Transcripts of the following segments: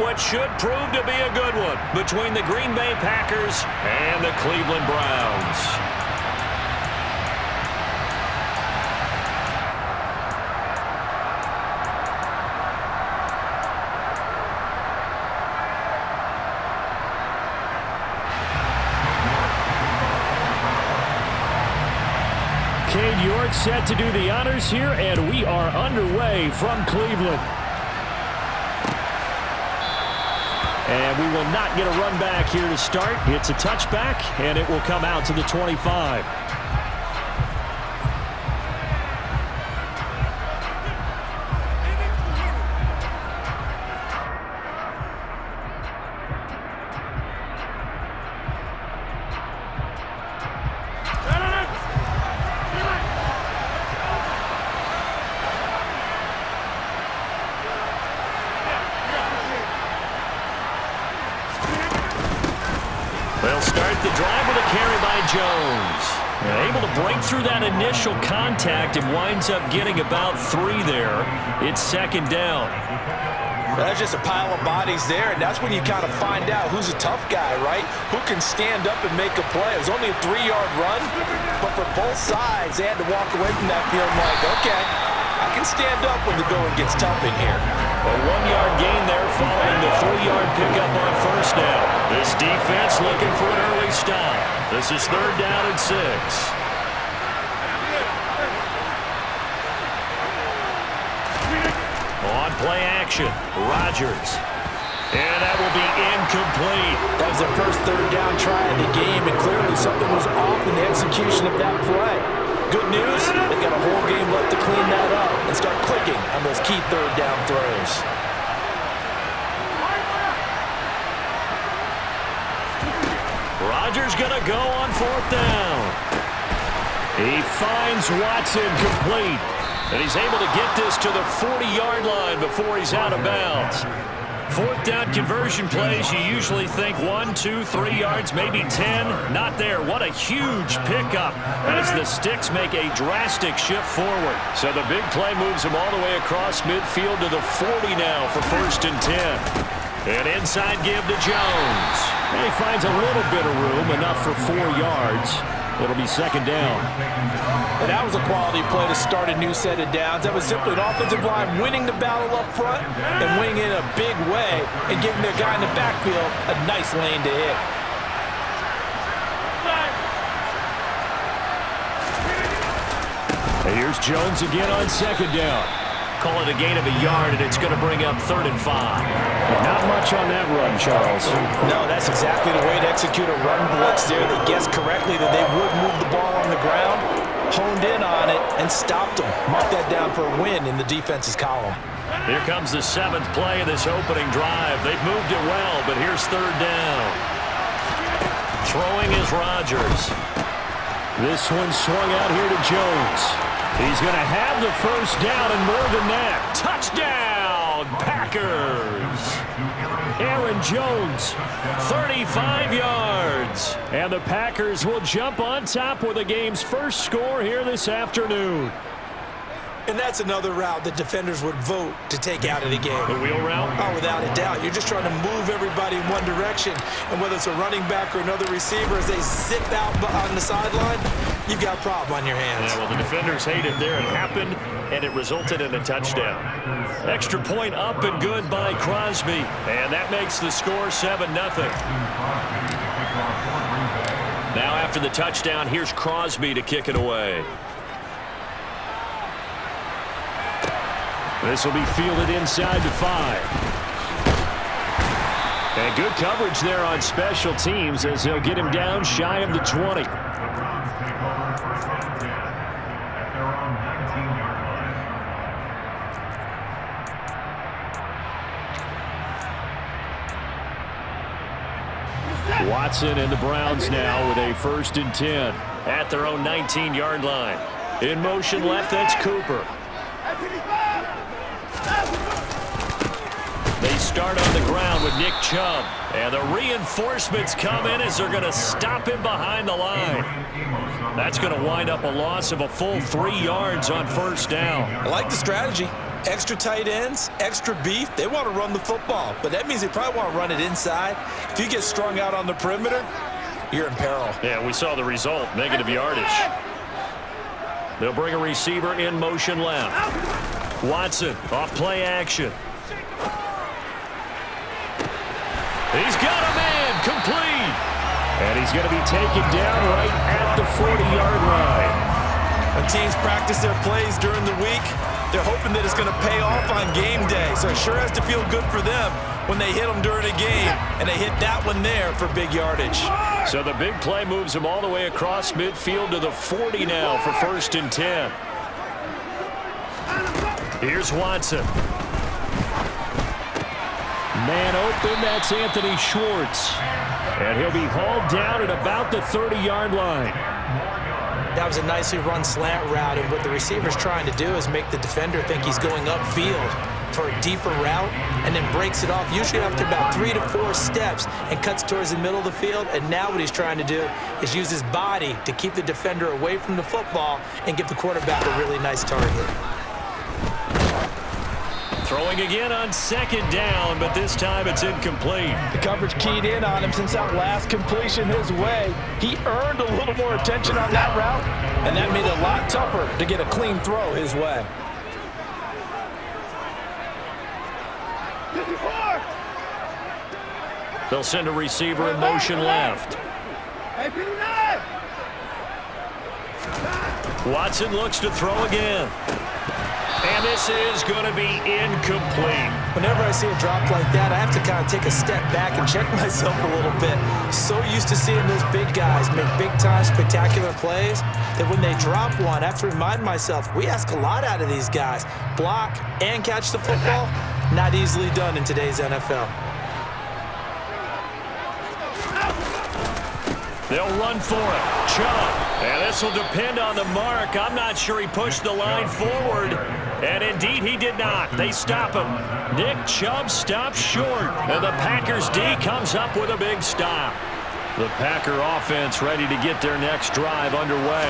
what should prove to be a good one between the Green Bay Packers and the Cleveland Browns. Cade York set to do the honors here, and we are underway from Cleveland. And we will not get a run back here to start. It's a touchback, and it will come out to the 25. They'll start the drive with a carry by Jones. And able to break through that initial contact and winds up getting about 3 there. It's second down. That's just a pile of bodies there, and that's when you kind of find out who's a tough guy, right? Who can stand up and make a play. It was only a 3-yard run, but for both sides, they had to walk away from that field like, okay, I can stand up when the going gets tough in here. A 1-yard gain there following the 3-yard pickup on first down. This defense looking for an early stop. This is third down and 6. On play action, Rodgers. And that will be incomplete. That was their first third down try of the game, and clearly something was off in the execution of that play. Good news, they've got a whole game left to clean that up and start clicking on those key third down throws. Rodgers going to go on fourth down. He finds Watson complete. And he's able to get this to the 40-yard line before he's out of bounds. Fourth down conversion plays, you usually think 1, 2, 3 yards, maybe 10. Not there. What a huge pickup as the sticks make a drastic shift forward. So the big play moves him all the way across midfield to the 40 now for first and 10. And inside give to Jones. And he finds a little bit of room, enough for 4 yards. It'll be second down. And that was a quality play to start a new set of downs. That was simply an offensive line winning the battle up front and winning in a big way and giving their guy in the backfield a nice lane to hit. And here's Jones again on second down. Call it a gain of a yard, and it's going to bring up third and 5. Not much on that run, Charles. No, that's exactly the way to execute a run blitz there. They guessed correctly that they would move the ball on the ground, honed in on it, and stopped them. Mark that down for a win in the defense's column. Here comes the 7th play of this opening drive. They've moved it well, but here's third down. Throwing is Rodgers. This one swung out here to Jones. He's going to have the first down and more than that. Touchdown, Packers. Aaron Jones, 35 yards. And the Packers will jump on top with the game's first score here this afternoon. And that's another route that defenders would vote to take out of the game. The wheel route? Oh, without a doubt. You're just trying to move everybody in one direction. And whether it's a running back or another receiver, as they zip out on the sideline, you've got a problem on your hands. Yeah, well, the defenders hate it there. It happened, and it resulted in a touchdown. Extra point up and good by Crosby. And that makes the score 7-0. Now after the touchdown, here's Crosby to kick it away. This will be fielded inside the 5. And good coverage there on special teams as they'll get him down shy of the 20. Watson and the Browns now with a first and 10. At their own 19-yard line. In motion left, that's Cooper. They start on the ground with Nick Chubb. And the reinforcements come in as they're going to stop him behind the line. That's going to wind up a loss of a full 3 yards on first down. I like the strategy. Extra tight ends, extra beef, they want to run the football. But that means they probably want to run it inside. If you get strung out on the perimeter, you're in peril. Yeah, we saw the result, negative yardage. They'll bring a receiver in motion left. Watson off play action. He's got a man complete. And he's going to be taken down right at the 40-yard line. When teams practice their plays during the week, they're hoping that it's going to pay off on game day. So it sure has to feel good for them when they hit them during a game, and they hit that one there for big yardage. So the big play moves him all the way across midfield to the 40 now for 1st and 10. Here's Watson. Man open, that's Anthony Schwartz. And he'll be hauled down at about the 30-yard line. That was a nicely run slant route, and what the receiver's trying to do is make the defender think he's going upfield for a deeper route, and then breaks it off, usually after about 3 to 4 steps, and cuts towards the middle of the field. And now what he's trying to do is use his body to keep the defender away from the football and give the quarterback a really nice target. Throwing again on 2nd down, but this time it's incomplete. The coverage keyed in on him since that last completion his way. He earned a little more attention on that route, and that made it a lot tougher to get a clean throw his way. They'll send a receiver in motion left. Watson looks to throw again. And this is going to be incomplete. Whenever I see a drop like that, I have to kind of take a step back and check myself a little bit. So used to seeing those big guys make big-time spectacular plays that when they drop one, I have to remind myself, we ask a lot out of these guys. Block and catch the football, not easily done in today's NFL. They'll run for it. Chubb. And this will depend on the mark. I'm not sure he pushed the line forward. And indeed, he did not. They stop him. Nick Chubb stops short. And the Packers D comes up with a big stop. The Packer offense ready to get their next drive underway.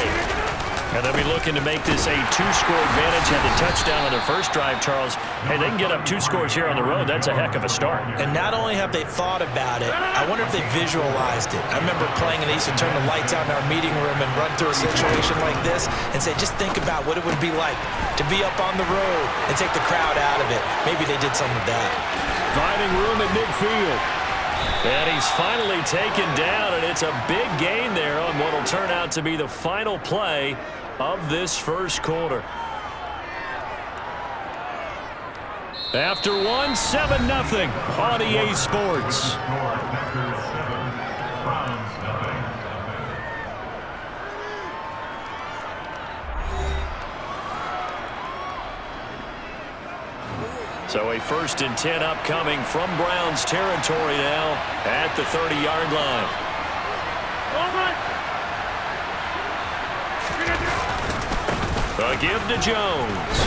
And they'll be looking to make this a 2-score advantage. Had the touchdown on their first drive, Charles. Hey, they can get up 2 scores here on the road. That's a heck of a start. And not only have they thought about it, I wonder if they visualized it. I remember playing and they used to turn the lights out in our meeting room and run through a situation like this and say, just think about what it would be like to be up on the road and take the crowd out of it. Maybe they did some of that. Finding room at midfield. And he's finally taken down, and it's a big gain there on what will turn out to be the final play of this first quarter. After one, 7-0 on EA Sports. So a 1st and 10 upcoming from Browns territory now at the 30-yard line. A give to Jones.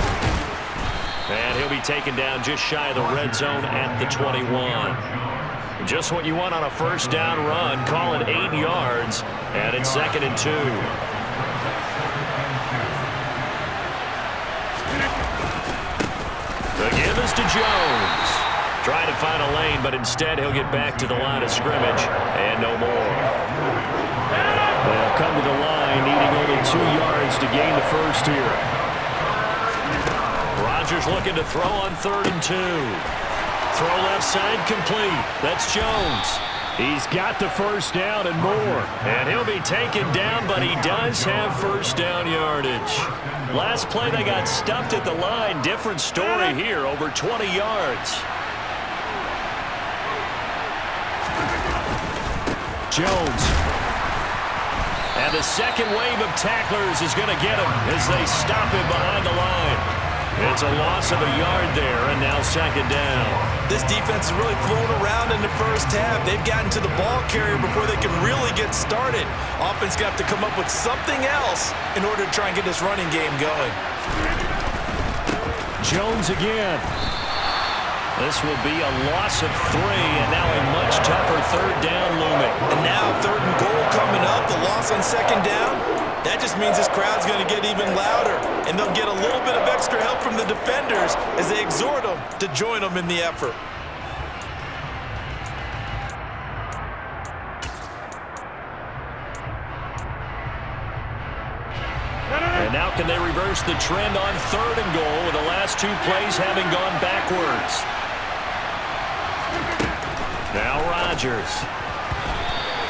And he'll be taken down just shy of the red zone at the 21. Just what you want on a 1st down run. Call it 8 yards. And it's 2nd and 2. The give is to Jones. Trying to find a lane, but instead he'll get back to the line of scrimmage and no more. They'll come to the line, needing only 2 yards to gain the first here. Rodgers looking to throw on 3rd and 2. Throw left side complete. That's Jones. He's got the first down and more. And he'll be taken down, but he does have 1st down yardage. Last play they got stuffed at the line. Different story here, over 20 yards. Jones. And the second wave of tacklers is going to get him as they stop him behind the line. It's a loss of a yard there, and now 2nd down. This defense is really flown around in the first half. They've gotten to the ball carrier before they can really get started. Offense got to come up with something else in order to try and get this running game going. Jones again. This will be a loss of 3, and now a much tougher 3rd down looming. And now 3rd and goal coming up. The loss on 2nd down. That just means this crowd's going to get even louder, and they'll get a little bit of extra help from the defenders as they exhort them to join them in the effort. And now can they reverse the trend on 3rd and goal with the last 2 plays having gone backwards? Now Rodgers.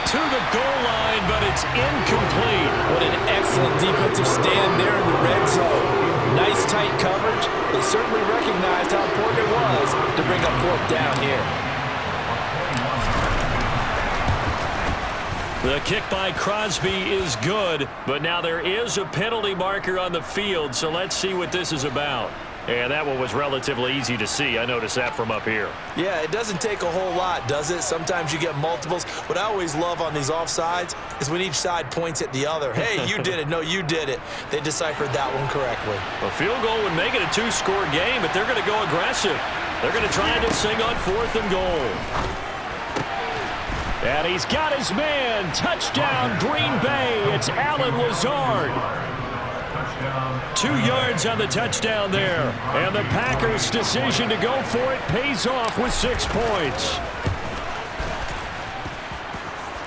To the goal line, but it's incomplete. What an excellent defensive stand there in the red zone. Nice tight coverage. They certainly recognized how important it was to bring up 4th down here. The kick by Crosby is good, but now there is a penalty marker on the field, so let's see what this is about. And that one was relatively easy to see. I noticed that from up here. Yeah, it doesn't take a whole lot, does it? Sometimes you get multiples. What I always love on these offsides is when each side points at the other. Hey, you did it. No, you did it. They deciphered that one correctly. A field goal would make it a 2-score game, but they're going to go aggressive. They're going to try this thing on 4th and goal. And he's got his man. Touchdown, Green Bay. It's Allen Lazard. 2 yards on the touchdown there. And the Packers' decision to go for it pays off with 6 points.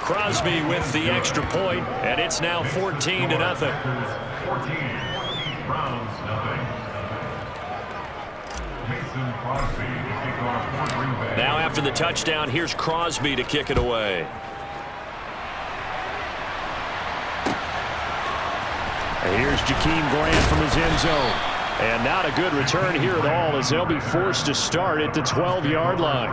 Crosby with the extra point, and it's now 14-0. Now after the touchdown, here's Crosby to kick it away. And here's Jakeem Grant from his end zone. And not a good return here at all as they'll be forced to start at the 12-yard line.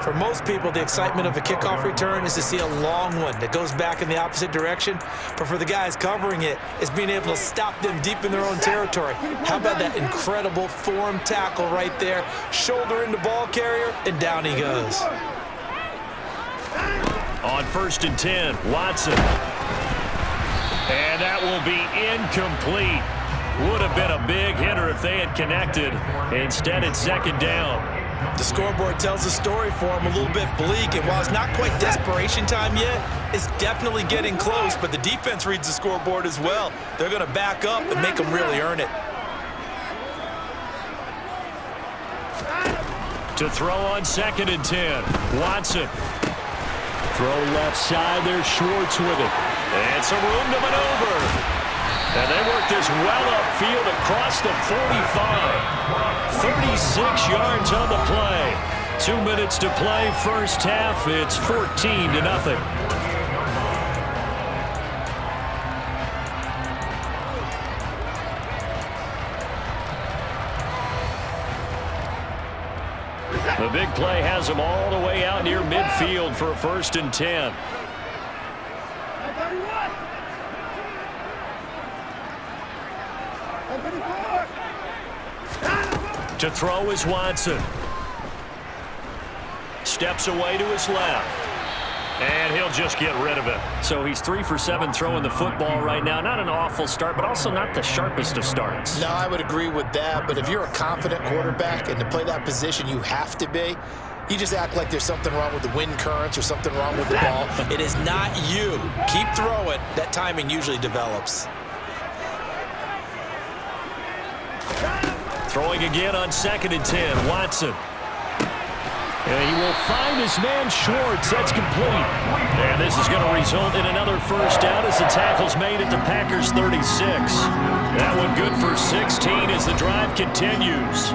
For most people, the excitement of a kickoff return is to see a long one that goes back in the opposite direction. But for the guys covering it, it's being able to stop them deep in their own territory. How about that incredible form tackle right there? Shoulder into ball carrier, and down he goes. On 1st and 10, Watson. And that will be incomplete. Would have been a big hitter if they had connected. Instead, it's 2nd down. The scoreboard tells a story for him, a little bit bleak, and while it's not quite desperation time yet, it's definitely getting close, but the defense reads the scoreboard as well. They're going to back up and make them really earn it. To throw on 2nd and 10, Watson. Throw left side, there's Schwartz with it. And some room to maneuver. And they work this well upfield across the 45. 36 yards on the play. 2 minutes to play, 1st half. It's 14-0. The big play has them all the way out near midfield for a 1st and 10. To throw is Watson. Steps away to his left. And he'll just get rid of it. So he's 3 for 7 throwing the football right now. Not an awful start, but also not the sharpest of starts. No, I would agree with that. But if you're a confident quarterback and to play that position, you have to be. You just act like there's something wrong with the wind currents or something wrong with the ball. It is not you. Keep throwing. That timing usually develops. Throwing again on 2nd and 10, Watson. And he will find his man Schwartz. That's complete. And this is going to result in another 1st down as the tackle's made at the Packers' 36. That one good for 16 as the drive continues.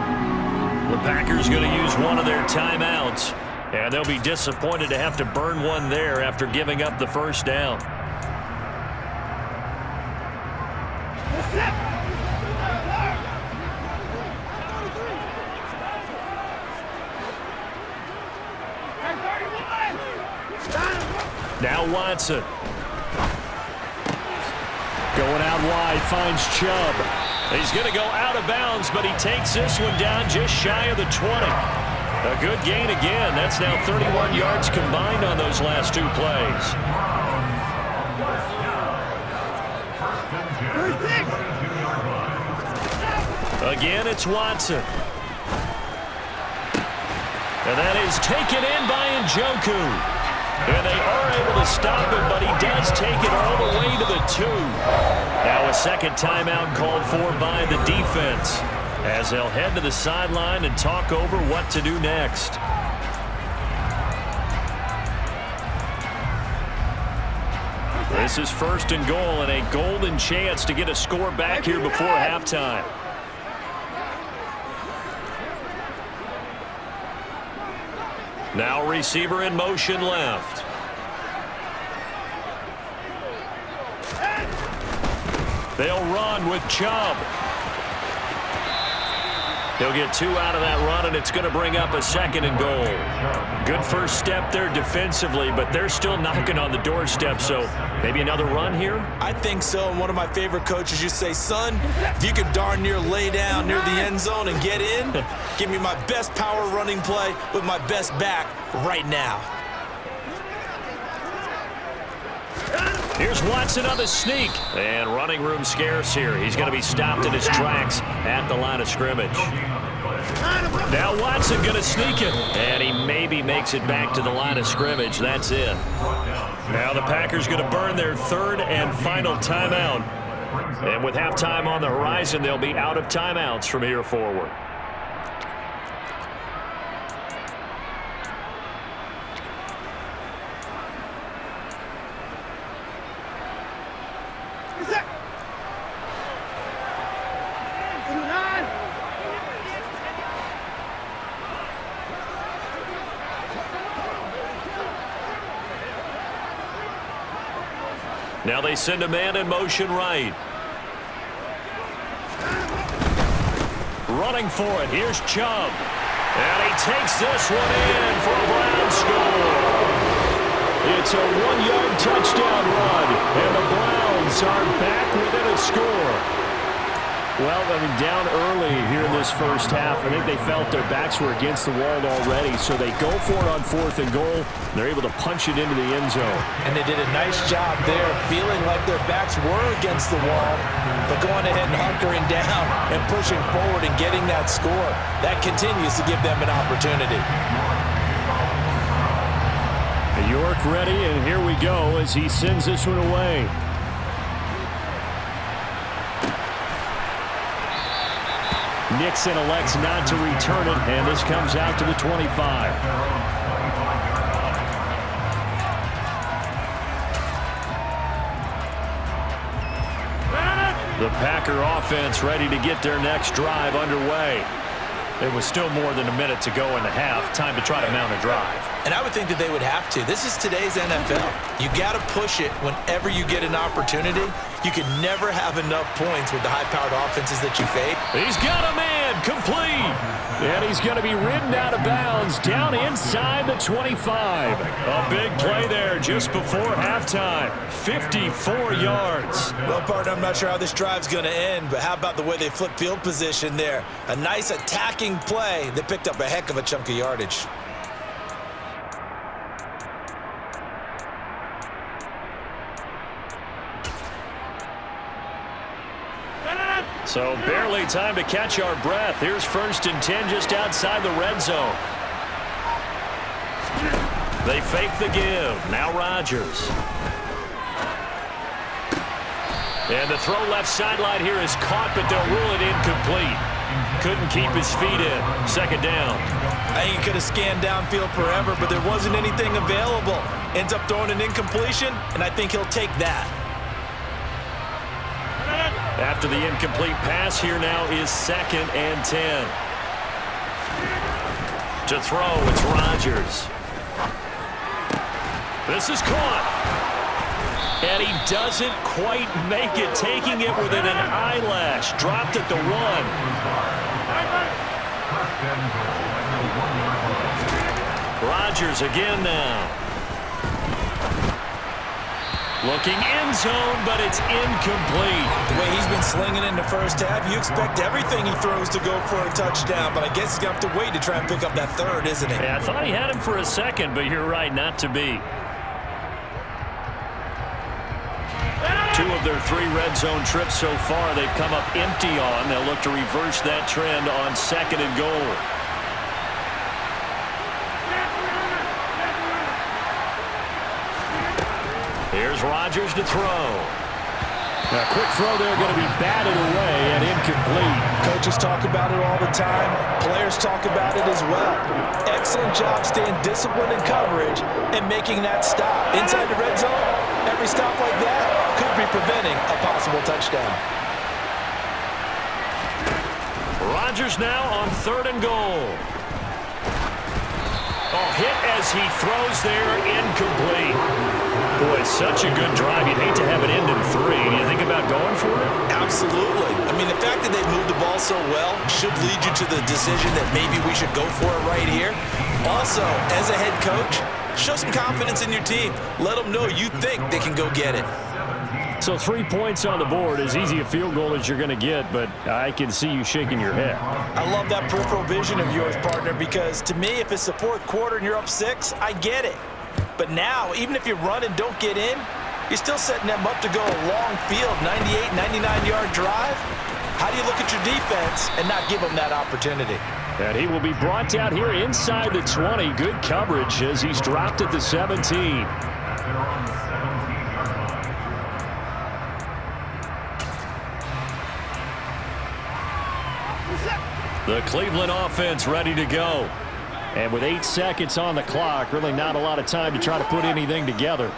The Packers going to use one of their timeouts. And they'll be disappointed to have to burn one there after giving up the 1st down. Now Watson. Going out wide, finds Chubb. He's going to go out of bounds, but he takes this one down just shy of the 20. A good gain again. That's now 31 yards combined on those last 2 plays. Again, it's Watson. And that is taken in by Njoku. And they are able to stop him, but he does take it all the way to the 2. Now a second timeout called for by the defense, as they'll head to the sideline and talk over what to do next. This is 1st and goal and a golden chance to get a score back here before halftime. Now receiver in motion left. They'll run with Chubb. He'll get 2 out of that run, and it's going to bring up a 2nd and goal. Good first step there defensively, but they're still knocking on the doorstep, so maybe another run here? I think so, and one of my favorite coaches used to say, son, if you could darn near lay down near the end zone and get in, give me my best power running play with my best back right now. Here's Watson on the sneak, and running room scarce here. He's going to be stopped in his tracks at the line of scrimmage. Now Watson going to sneak it, and he maybe makes it back to the line of scrimmage. That's it. Now the Packers going to burn their 3rd and final timeout. And with halftime on the horizon, they'll be out of timeouts from here forward. Now they send a man in motion right. Running for it. Here's Chubb. And he takes this one in for a Brown score. It's a 1-yard touchdown run. And the Browns are back within a score. Well, I mean, down early here in this first half, I think they felt their backs were against the wall already, so they go for it on 4th and goal. They're able to punch it into the end zone. And they did a nice job there, feeling like their backs were against the wall, but going ahead and hunkering down and pushing forward and getting that score. That continues to give them an opportunity. York ready, and here we go as he sends this one away. Nixon elects not to return it, and this comes out to the 25. The Packer offense ready to get their next drive underway. It was still more than a minute to go in the half. Time to try to mount a drive. And I would think that they would have to. This is today's NFL. You got to push it whenever you get an opportunity. You can never have enough points with the high-powered offenses that you face. He's got a man complete. And he's going to be ridden out of bounds down inside the 25. A big play there just before halftime. 54 yards. Well, partner, I'm not sure how this drive's going to end, but how about the way they flip field position there? A nice attacking play that picked up a heck of a chunk of yardage. So barely time to catch our breath. Here's 1st and 10 just outside the red zone. They fake the give. Now Rodgers. And the throw left sideline here is caught, but they'll rule it incomplete. Couldn't keep his feet in. 2nd down. I think he could have scanned downfield forever, but there wasn't anything available. Ends up throwing an incompletion, and I think he'll take that. After the incomplete pass, here now is 2nd and 10. To throw, it's Rodgers. This is caught. And he doesn't quite make it, taking it within an eyelash. Dropped at the 1. Rodgers again now. Looking end zone, but it's incomplete. The way he's been slinging in the first half, you expect everything he throws to go for a touchdown, but I guess he's going to have to wait to try and pick up that 3rd, isn't he? Yeah, I thought he had him for a second, but you're right, not to be. 2 of their 3 red zone trips so far, they've come up empty on. They'll look to reverse that trend on 2nd and goal. Here's Rodgers to throw. A quick throw there, going to be batted away and incomplete. Coaches talk about it all the time. Players talk about it as well. Excellent job staying disciplined in coverage and making that stop. Inside the red zone, every stop like that could be preventing a possible touchdown. Rodgers now on 3rd and goal. Oh, hit as he throws there, incomplete. Boy, such a good drive. You'd hate to have it end in 3. Do you think about going for it? Absolutely. I mean, the fact that they moved the ball so well should lead you to the decision that maybe we should go for it right here. Also, as a head coach, show some confidence in your team. Let them know you think they can go get it. So 3 points on the board, as easy a field goal as you're going to get, but I can see you shaking your head. I love that peripheral vision of yours, partner, because to me, if it's the 4th quarter and you're up 6, I get it. But now, even if you run and don't get in, you're still setting them up to go a long field, 98, 99-yard drive. How do you look at your defense and not give them that opportunity? And he will be brought down here inside the 20. Good coverage as he's dropped at the 17. The Cleveland offense ready to go. And with 8 seconds on the clock, really not a lot of time to try to put anything together.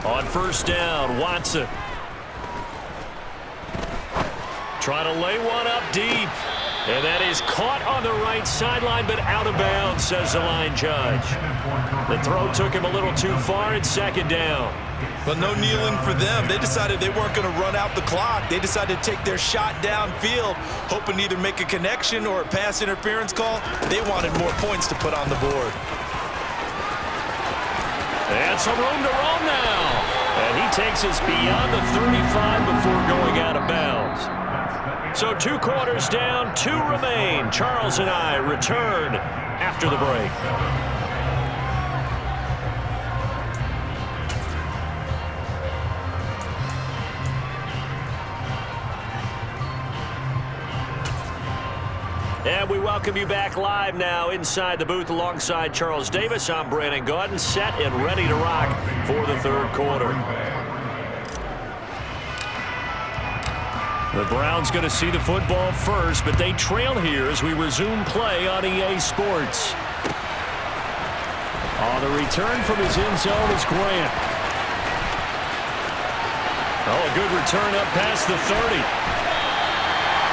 On 1st down, Watson. Trying to lay one up deep. And that is caught on the right sideline, but out of bounds, says the line judge. The throw took him a little too far. It's 2nd down. But no kneeling for them. They decided they weren't going to run out the clock. They decided to take their shot downfield, hoping to either make a connection or a pass interference call. They wanted more points to put on the board. And some room to roam now. And he takes us beyond the 35 before going out of bounds. So 2 quarters down, 2 remain. Charles and I return after the break. And we welcome you back live now inside the booth alongside Charles Davis. I'm Brandon Gaudin, set and ready to rock for the 3rd quarter. The Browns going to see the football first, but they trail here as we resume play on EA Sports. On the return from his end zone is Grant. Oh, a good return up past the 30.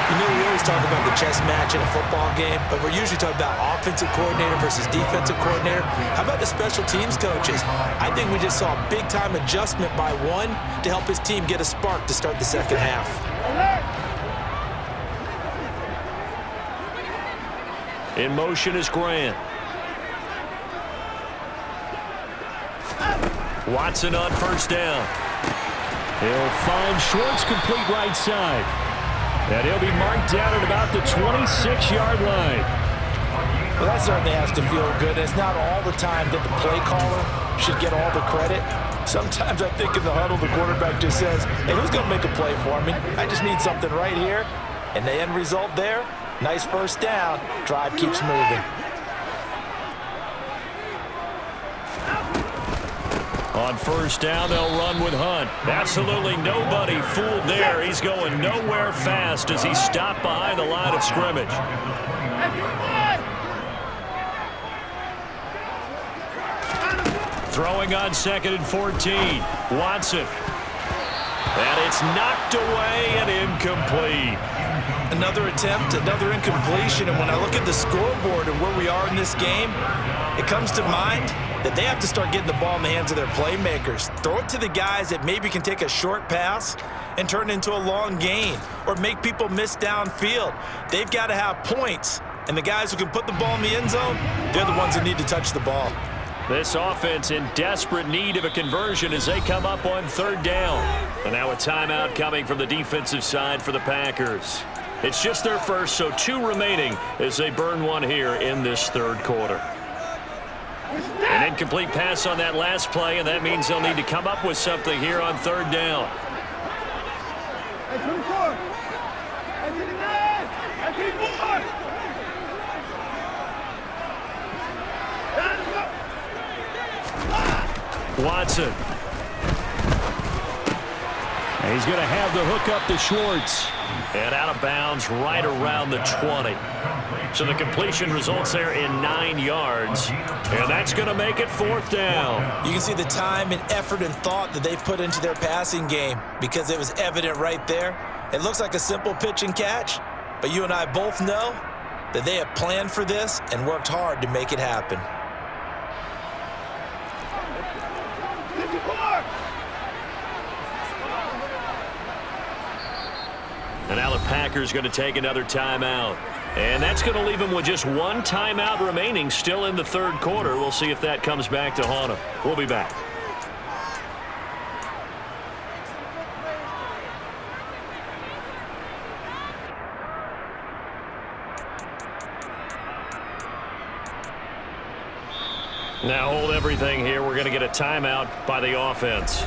You know, we always talk about the chess match in a football game, but we're usually talking about offensive coordinator versus defensive coordinator. How about the special teams coaches? I think we just saw a big-time adjustment by one to help his team get a spark to start the 2nd half. In motion is Grant. Watson on 1st down. He'll find Schwartz complete right side. And he'll be marked down at about the 26-yard line. Well, that certainly has to feel good. It's not all the time that the play caller should get all the credit. Sometimes I think in the huddle, the quarterback just says, hey, who's going to make a play for me? I just need something right here. And the end result there, nice 1st down. Drive keeps moving. On 1st down, they'll run with Hunt. Absolutely nobody fooled there. He's going nowhere fast as he's stopped behind the line of scrimmage. Throwing on 2nd and 14. Watson. And it's knocked away and incomplete. Another attempt, another incompletion. And when I look at the scoreboard and where we are in this game, it comes to mind that they have to start getting the ball in the hands of their playmakers. Throw it to the guys that maybe can take a short pass and turn it into a long gain or make people miss downfield. They've got to have points. And the guys who can put the ball in the end zone, they're the ones that need to touch the ball. This offense in desperate need of a conversion as they come up on 3rd down. And now a timeout coming from the defensive side for the Packers. It's just their first, so 2 remaining as they burn one here in this 3rd quarter. An incomplete pass on that last play, and that means they'll need to come up with something here on 3rd down. Watson. And he's going to have the hook up to Schwartz. And out of bounds right around the 20. So the completion results there in 9 yards. And that's going to make it 4th down. You can see the time and effort and thought that they've put into their passing game because it was evident right there. It looks like a simple pitch and catch, but you and I both know that they have planned for this and worked hard to make it happen. And now the Packers going to take another timeout. And that's going to leave them with just 1 timeout remaining still in the 3rd quarter. We'll see if that comes back to haunt them. We'll be back. Now hold everything here. We're going to get a timeout by the offense.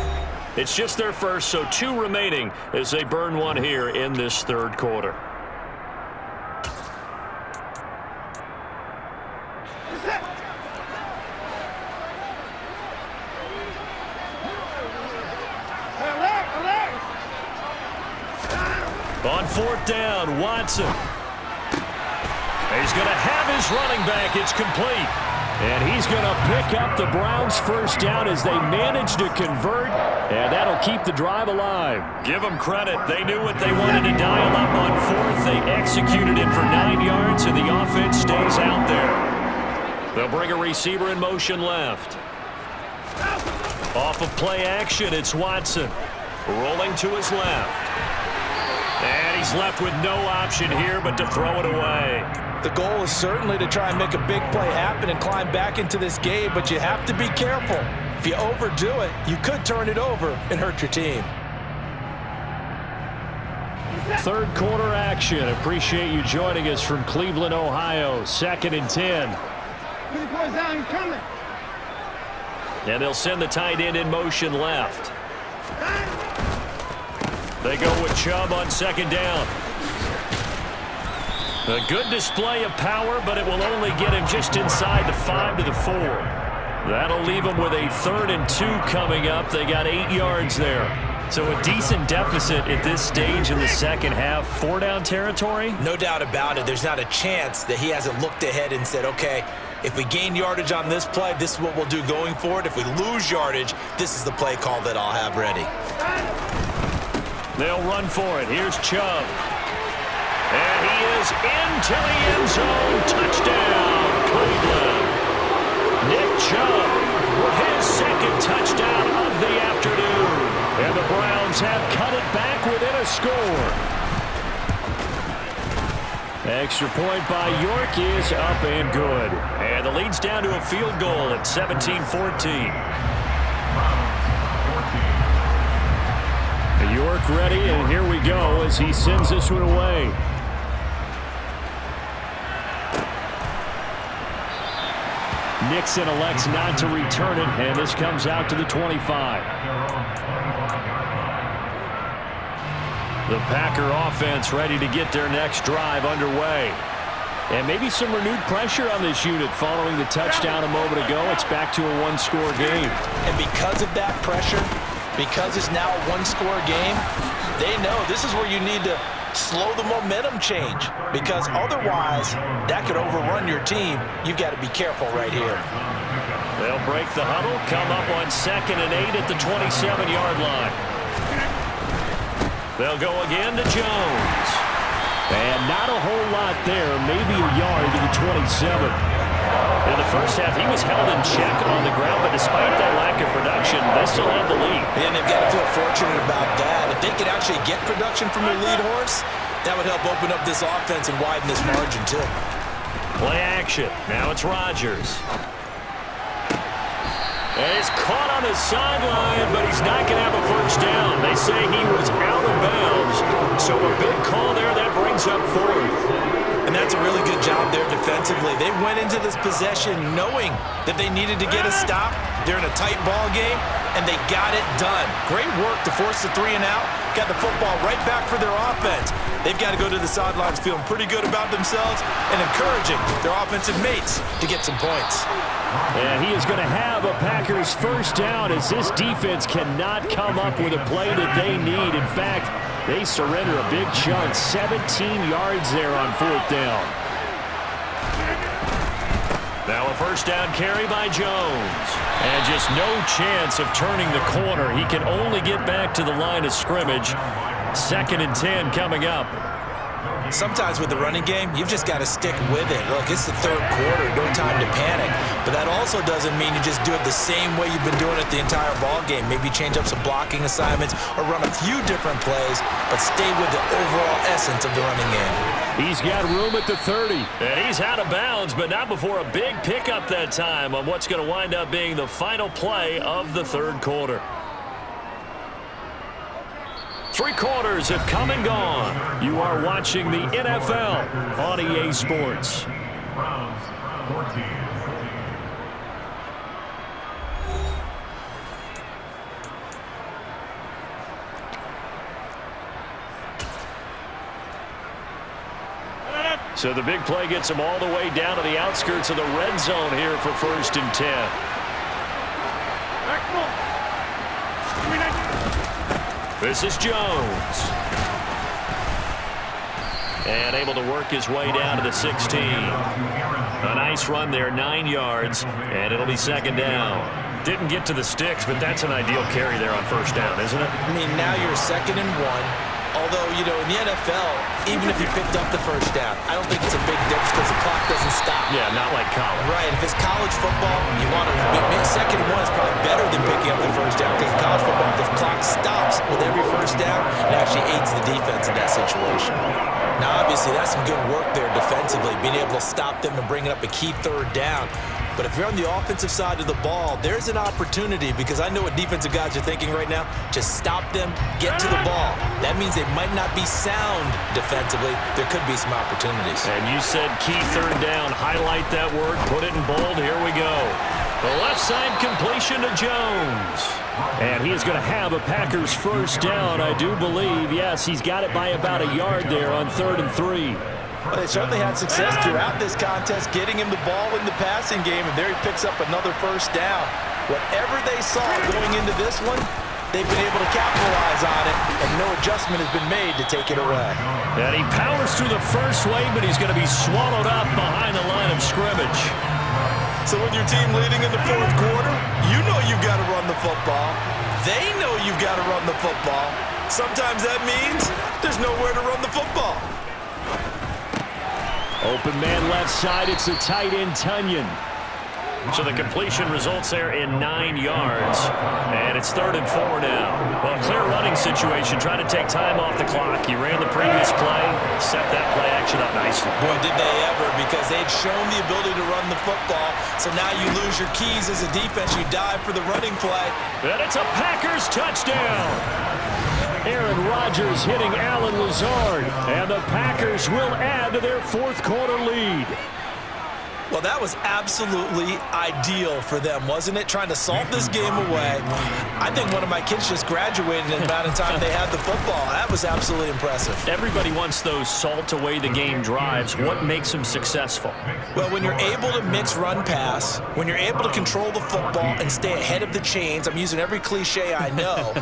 It's just their first, so 2 remaining as they burn 1 here in this 3rd quarter. On 4th down, Watson. He's going to have his running back. It's complete. And he's going to pick up the Browns' first down as they manage to convert, and that'll keep the drive alive. Give them credit. They knew what they wanted to dial up on 4th. They executed it for 9 yards, and the offense stays out there. They'll bring a receiver in motion left. Off of play action, it's Watson. Rolling to his left. And he's left with no option here but to throw it away. The goal is certainly to try and make a big play happen and climb back into this game, but you have to be careful. If you overdo it, you could turn it over and hurt your team. 3rd quarter action. Appreciate you joining us from Cleveland, Ohio. 2nd and 10. And they'll send the tight end in motion left. They go with Chubb on 2nd down. A good display of power, but it will only get him just inside the 5 to the 4. That'll leave him with a 3rd and 2 coming up. They got 8 yards there. So a decent deficit at this stage in the 2nd half. 4-down territory? No doubt about it. There's not a chance that he hasn't looked ahead and said, okay, if we gain yardage on this play, this is what we'll do going forward. If we lose yardage, this is the play call that I'll have ready. They'll run for it. Here's Chubb. And he is into the end zone. Touchdown, Cleveland. Nick Chubb with his 2nd touchdown of the afternoon. And the Browns have cut it back within a score. Extra point by York is up and good. And the lead's down to a field goal at 17-14. York ready, and here we go as he sends this one away. Nixon elects not to return it, and this comes out to the 25. The Packer offense ready to get their next drive underway. And maybe some renewed pressure on this unit following the touchdown a moment ago. It's back to a 1-score game. And because of that pressure, because it's now a 1-score game, they know this is where you need to slow the momentum change, because otherwise that could overrun your team. You've got to be careful right here. They'll break the huddle, come up on 2nd and 8 at the 27-yard line. They'll go again to Jones. And not a whole lot there, maybe a yard to the 27. In the first half, he was held in check on the ground, but despite that lack of production, they still had the lead. And they've got to feel fortunate about that. If they could actually get production from their lead horse, that would help open up this offense and widen this margin too. Play action. Now it's Rodgers. And he's caught on his sideline, but he's not going to have a first down. They say he was out of bounds. So a big call there. That brings up 4th. And that's a really good job there defensively. They went into this possession knowing that they needed to get a stop, They're in a tight ball game, and they got it done. Great work to force the 3 and out. Got the football right back for their offense. They've got to go to the sidelines feeling pretty good about themselves and encouraging their offensive mates to get some points. And he is going to have a Packers first down as this defense cannot come up with a play that they need. In fact, they surrender a big chunk, 17 yards there on 4th down. Now a first down carry by Jones. And just no chance of turning the corner. He can only get back to the line of scrimmage. 2nd and 10 coming up. Sometimes with the running game, you've just got to stick with it. Look, it's the 3rd quarter, no time to panic. But that also doesn't mean you just do it the same way you've been doing it the entire ball game. Maybe change up some blocking assignments or run a few different plays, but stay with the overall essence of the running game. He's got room at the 30. And he's out of bounds, but not before a big pickup that time on what's going to wind up being the final play of the 3rd quarter. 3 quarters have come and gone. You are watching the NFL on EA Sports. So the big play gets him all the way down to the outskirts of the red zone here for 1st and 10. This is Jones. And able to work his way down to the 16. A nice run there, 9 yards, and it'll be 2nd down. Didn't get to the sticks, but that's an ideal carry there on 1st down, isn't it? I mean, now you're 2nd and 1. Although, you know, in the NFL, even if you picked up the 1st down, I don't think it's a big difference because the clock doesn't stop. Yeah, not like college. Right. If it's college football, you want to 2nd and 1 is probably better than picking up the 1st down because in college football, the clock stops with every 1st down. It actually aids the defense in that situation. Now, obviously, that's some good work there defensively, being able to stop them and bring it up a key 3rd down. But if you're on the offensive side of the ball, there's an opportunity because I know what defensive guys are thinking right now. Just stop them, get to the ball. That means they might not be sound defensively. There could be some opportunities. And you said key 3rd down. Highlight that word. Put it in bold. Here we go. The left side completion to Jones. And he is going to have a Packers first down, I do believe. Yes, he's got it by about a yard there on 3rd and 3. Well, they certainly had success throughout this contest, getting him the ball in the passing game, and there he picks up another 1st down. Whatever they saw going into this one, they've been able to capitalize on it, and no adjustment has been made to take it away. And he powers through the first wave, but he's going to be swallowed up behind the line of scrimmage. So with your team leading in the 4th quarter, you know you've got to run the football. They know you've got to run the football. Sometimes that means there's nowhere to run the football. Open man left side, it's the tight end, Tunyon. So the completion results there in 9 yards. And it's 3rd and 4 now. Well, clear running situation. Trying to take time off the clock. He ran the previous play. Set that play action up nicely. Boy, did they ever, because they'd shown the ability to run the football. So now you lose your keys as a defense. You dive for the running play. And it's a Packers touchdown. Aaron Rodgers hitting Allen Lazard. And the Packers will add to their 4th quarter lead. Well, that was absolutely ideal for them, wasn't it? Trying to salt this game away. I think one of my kids just graduated in the amount of time they had the football. That was absolutely impressive. Everybody wants those salt away the game drives. What makes them successful? Well, when you're able to mix run-pass, when you're able to control the football and stay ahead of the chains, I'm using every cliche I know,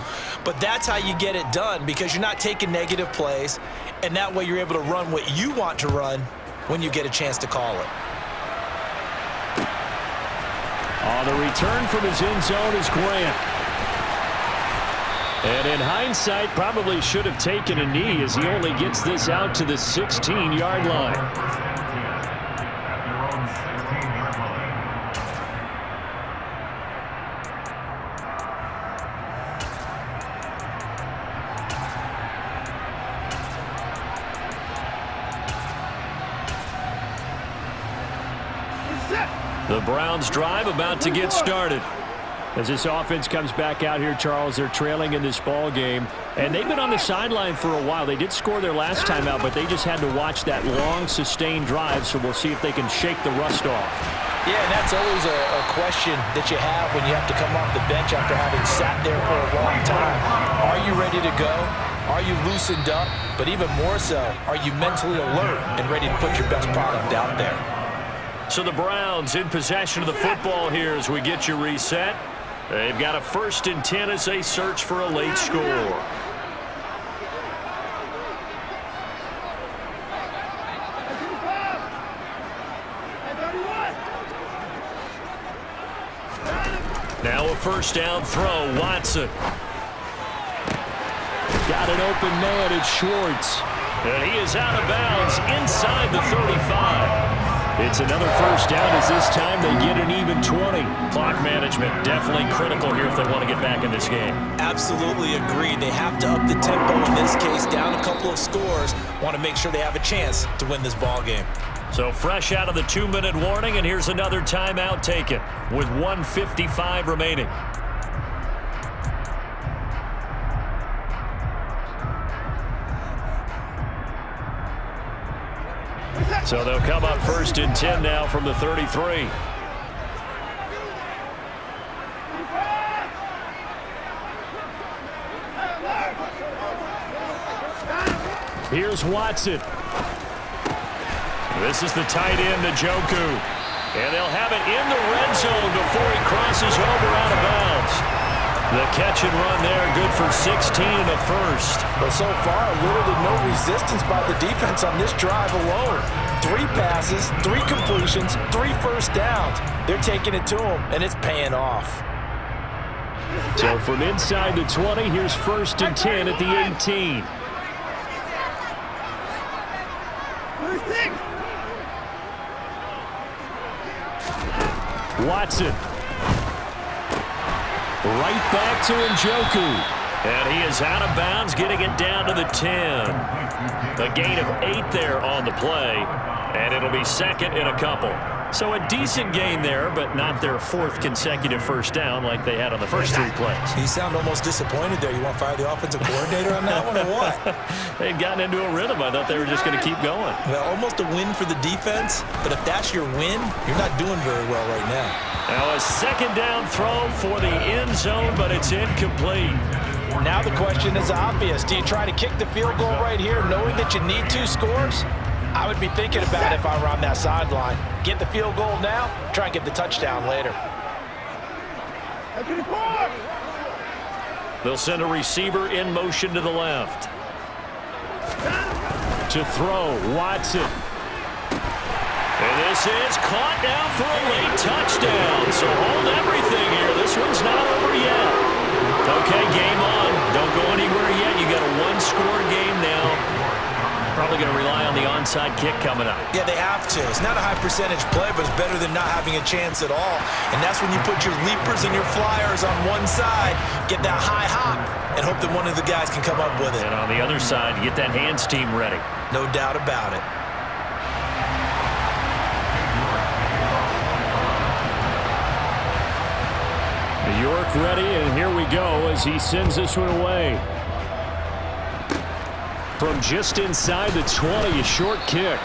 but that's how you get it done because you're not taking negative plays, and that way you're able to run what you want to run when you get a chance to call it. On the return from his end zone is Grant. And in hindsight, probably should have taken a knee as he only gets this out to the 16-yard line. The Browns drive about to get started. As this offense comes back out here, Charles, they're trailing in this ball game. And they've been on the sideline for a while. They did score their last time out, but they just had to watch that long, sustained drive, so we'll see if they can shake the rust off. Yeah, and that's always a question that you have when you have to come off the bench after having sat there for a long time. Are you ready to go? Are you loosened up? But even more so, are you mentally alert and ready to put your best product out there? So the Browns in possession of the football here as we get you reset. They've got a 1st and 10 as they search for a late score. Now a 1st down throw, Watson. Got an open man, it's Schwartz. And he is out of bounds inside the 35. It's another 1st down as this time they get an even 20. Clock management definitely critical here if they want to get back in this game. Absolutely agreed. They have to up the tempo in this case, down a couple of scores. Want to make sure they have a chance to win this ball game. So fresh out of the 2-minute warning, and here's another timeout taken with 1:55 remaining. So they'll come up 1st and 10 now from the 33. Here's Watson. This is the tight end, Njoku. And they'll have it in the red zone before he crosses over out of bounds. The catch and run there, good for 16 and a 1st. But so far, little to no resistance by the defense on this drive alone. 3 passes, 3 completions, 3 1st downs. They're taking it to him, and it's paying off. So from inside the 20, here's 1st and 10 at the 18. Watson. Right back to Njoku. And he is out of bounds, getting it down to the 10. A gain of 8 there on the play, and it'll be 2nd and a couple. So a decent gain there, but not their 4th consecutive 1st down like they had on the first 3 plays. You sound almost disappointed there. You want to fire the offensive coordinator on that one or what? They'd gotten into a rhythm. I thought they were just going to keep going. Well, almost a win for the defense, but if that's your win, you're not doing very well right now. Now a 2nd down throw for the end zone, but it's incomplete. Now the question is obvious. Do you try to kick the field goal right here knowing that you need 2 scores? I would be thinking about it if I were on that sideline. Get the field goal now, try and get the touchdown later. They'll send a receiver in motion to the left. To throw, Watson. And this is caught down for a late touchdown. So hold everything here. This one's not over yet. Okay, game on. Don't go anywhere yet. You got a 1-score game now. Probably going to rely on the onside kick coming up. Yeah, they have to. It's not a high percentage play, but it's better than not having a chance at all. And that's when you put your leapers and your flyers on one side, get that high hop, and hope that one of the guys can come up with it. And on the other side, get that hands team ready. No doubt about it. York ready, and here we go as he sends this one away. From just inside the 20, a short kick.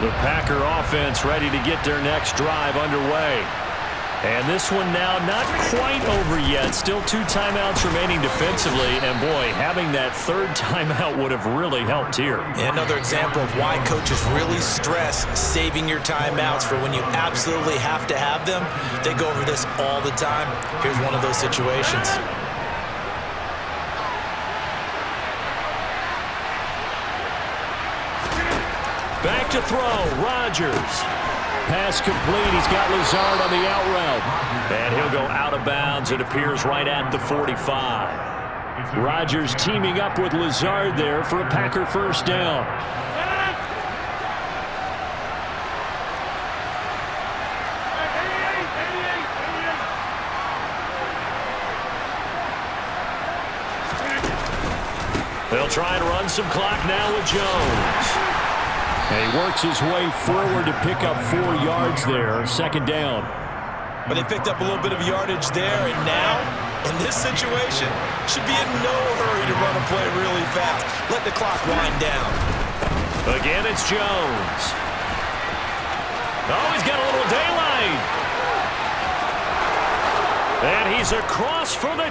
The Packer offense ready to get their next drive underway. And this one now not quite over yet. Still 2 timeouts remaining defensively. And, boy, having that 3rd timeout would have really helped here. Another example of why coaches really stress saving your timeouts for when you absolutely have to have them. They go over this all the time. Here's one of those situations. Back to throw, Rodgers. Pass complete. He's got Lazard on the out route. And he'll go out of bounds. It appears right at the 45. Rodgers teaming up with Lazard there for a Packer 1st down. They'll try and run some clock now with Jones. And he works his way forward to pick up 4 yards there. 2nd down. But they picked up a little bit of yardage there, and now In this situation, should be in no hurry to run a play really fast. Let the clock wind down. Again, it's Jones. Oh, he's got a little daylight. And he's across for the